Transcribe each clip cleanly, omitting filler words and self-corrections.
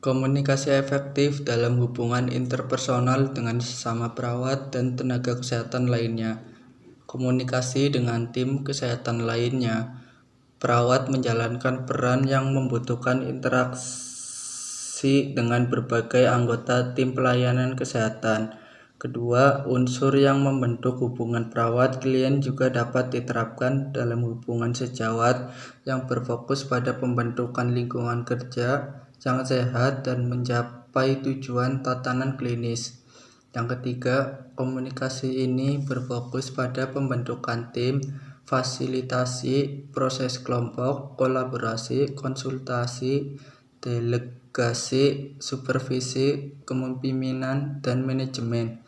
Komunikasi efektif dalam hubungan interpersonal dengan sesama perawat dan tenaga kesehatan lainnya. Komunikasi dengan tim kesehatan lainnya. Perawat menjalankan peran yang membutuhkan interaksi dengan berbagai anggota tim pelayanan kesehatan. Kedua, unsur yang membentuk hubungan perawat-klien juga dapat diterapkan dalam hubungan sejawat yang berfokus pada pembentukan lingkungan kerja yang sehat dan mencapai tujuan tatanan klinis. Yang ketiga, komunikasi ini berfokus pada pembentukan tim, fasilitasi, proses kelompok, kolaborasi, konsultasi, delegasi, supervisi, kepemimpinan, dan manajemen.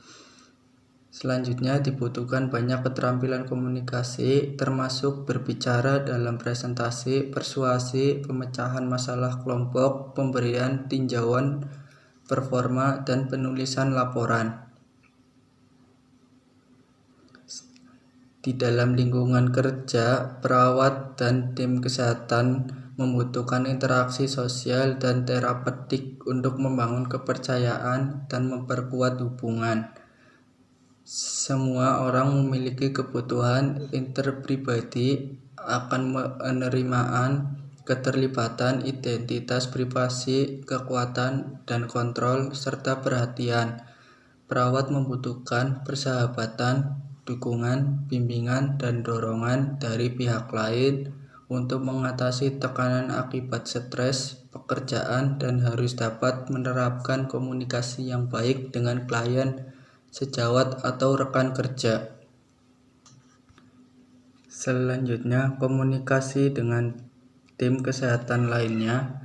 Selanjutnya dibutuhkan banyak keterampilan komunikasi, termasuk berbicara dalam presentasi, persuasi, pemecahan masalah kelompok, pemberian tinjauan performa, dan penulisan laporan. Di dalam lingkungan kerja, perawat dan tim kesehatan membutuhkan interaksi sosial dan terapeutik untuk membangun kepercayaan dan memperkuat hubungan. Semua orang memiliki kebutuhan interpribadi akan penerimaan, keterlibatan, identitas privasi, kekuatan, dan kontrol, serta perhatian. Perawat membutuhkan persahabatan, dukungan, bimbingan, dan dorongan dari pihak lain untuk mengatasi tekanan akibat stres pekerjaan dan harus dapat menerapkan komunikasi yang baik dengan klien, sejawat, atau rekan kerja. Selanjutnya, komunikasi dengan tim kesehatan lainnya.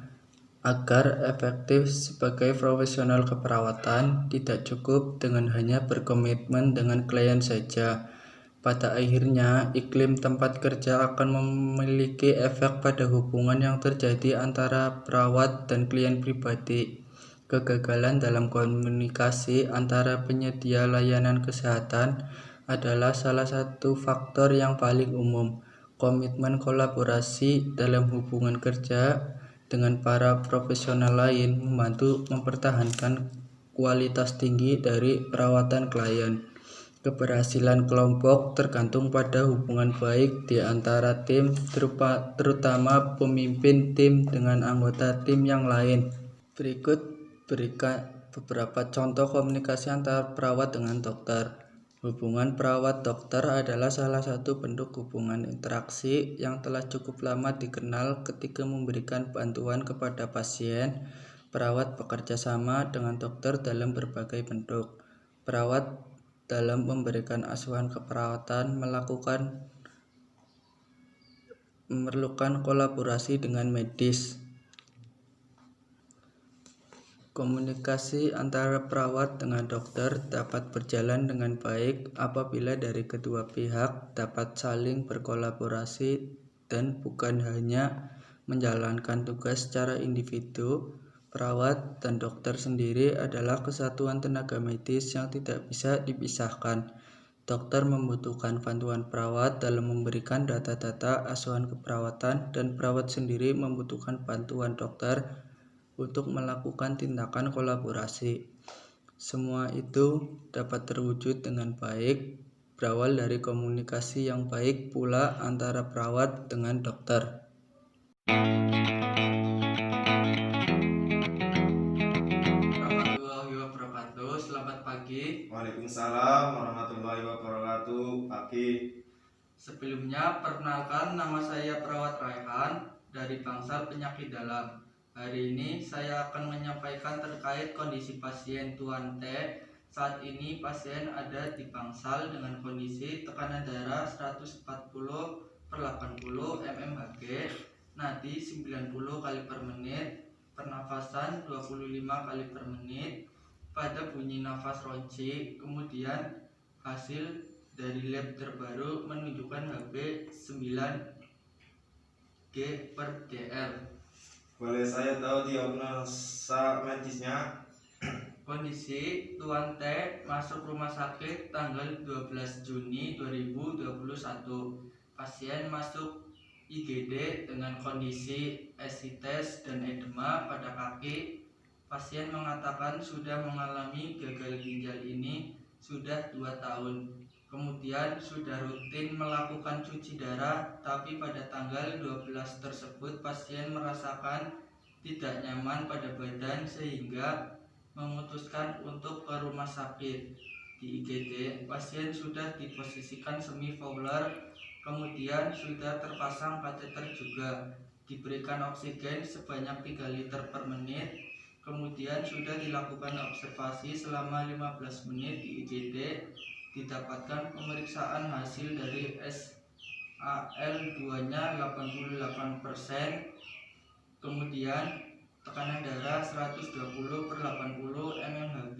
Agar efektif sebagai profesional keperawatan, tidak cukup dengan hanya berkomitmen dengan klien saja. Pada akhirnya, iklim tempat kerja akan memiliki efek pada hubungan yang terjadi antara perawat dan klien pribadi. Kegagalan dalam komunikasi antara penyedia layanan kesehatan adalah salah satu faktor yang paling umum. Komitmen kolaborasi dalam hubungan kerja dengan para profesional lain membantu mempertahankan kualitas tinggi dari perawatan klien. Keberhasilan kelompok tergantung pada hubungan baik di antara tim, terutama pemimpin tim dengan anggota tim yang lain. Berikut berikan beberapa contoh komunikasi antara perawat dengan dokter. Hubungan perawat-dokter adalah salah satu bentuk hubungan interaksi yang telah cukup lama dikenal ketika memberikan bantuan kepada pasien. Perawat bekerja sama dengan dokter dalam berbagai bentuk. Perawat dalam memberikan asuhan keperawatan memerlukan kolaborasi dengan medis. Komunikasi antara perawat dengan dokter dapat berjalan dengan baik apabila dari kedua pihak dapat saling berkolaborasi dan bukan hanya menjalankan tugas secara individu. Perawat dan dokter sendiri adalah kesatuan tenaga medis yang tidak bisa dipisahkan. Dokter membutuhkan bantuan perawat dalam memberikan data-data asuhan keperawatan, dan perawat sendiri membutuhkan bantuan dokter untuk melakukan tindakan kolaborasi. Semua itu dapat terwujud dengan baik berawal dari komunikasi yang baik pula antara perawat dengan dokter. Warahmatullahi wabarakatuh. Selamat pagi. Waalaikumsalam warahmatullahi wabarakatuh. Pagi. Sebelumnya, perkenalkan, nama saya Perawat Raihan dari Bangsal Penyakit Dalam. Hari ini saya akan menyampaikan terkait kondisi pasien Tuan T. Saat ini pasien ada di Bangsal dengan kondisi tekanan darah 140/80 mmHg, nadi 90 kali per menit, pernafasan 25 kali per menit, pada bunyi nafas ronci. Kemudian hasil dari lab terbaru menunjukkan Hb 9G/dl. Boleh saya tahu diagnosa medisnya? Kondisi Tuan T masuk rumah sakit tanggal 12 Juni 2021. Pasien masuk IGD dengan kondisi esites dan edema pada kaki. pasien mengatakan sudah mengalami gagal ginjal ini sudah 2 tahun. Kemudian sudah rutin melakukan cuci darah, tapi pada tanggal 12 tersebut pasien merasakan tidak nyaman pada badan sehingga memutuskan untuk ke rumah sakit. Di IGD, pasien sudah diposisikan semi-fowler, kemudian sudah terpasang kateter juga, diberikan oksigen sebanyak 3 liter per menit, kemudian sudah dilakukan observasi selama 15 menit di IGD, didapatkan pemeriksaan hasil dari SAL2-nya 88%, kemudian tekanan darah 120/80 mmHg,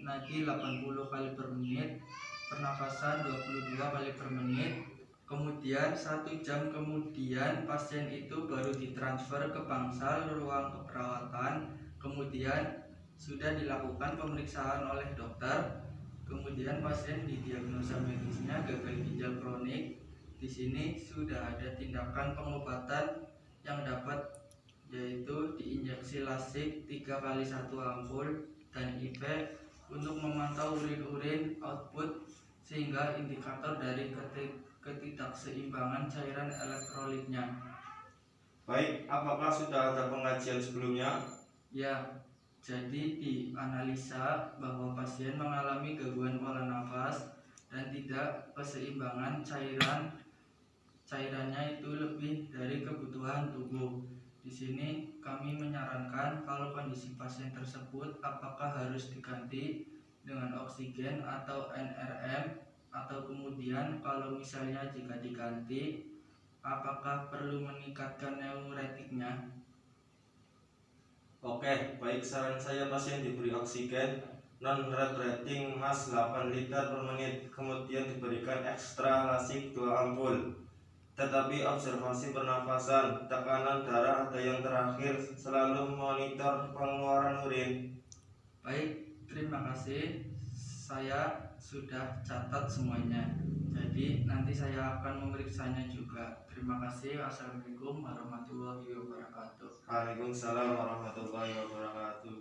nadi 80 kali per menit, pernafasan 22 kali per menit. Kemudian 1 jam kemudian pasien itu baru ditransfer ke bangsal ruang keperawatan. Kemudian sudah dilakukan pemeriksaan oleh dokter. Kemudian pasien didiagnosa medisnya gagal ginjal kronik. Di sini sudah ada tindakan pengobatan yang dapat, yaitu diinjeksi lasik 3 kali 1 ampul dan IV untuk memantau urin output sehingga indikator dari ketidakseimbangan cairan elektrolitnya. Baik, apakah sudah ada pengajian sebelumnya? Ya, jadi dianalisa bahwa pasien mengalami gangguan pola nafas dan tidak keseimbangan cairannya itu lebih dari kebutuhan tubuh. Di sini kami menyarankan kalau kondisi pasien tersebut apakah harus diganti dengan oksigen atau NRM, atau kemudian kalau misalnya jika diganti apakah perlu meningkatkan neuretiknya. Oke, baik, saran saya pasien diberi oksigen non-red rating mas 8 liter per menit, kemudian diberikan ekstra lasik 2 ampul. Tetapi observasi pernafasan, tekanan darah, ada yang terakhir selalu monitor pengeluaran urin. Baik, terima kasih. Saya sudah catat semuanya. Jadi nanti saya akan memeriksanya juga. Terima kasih. Assalamualaikum warahmatullahi wabarakatuh. Waalaikumsalam warahmatullahi wabarakatuh.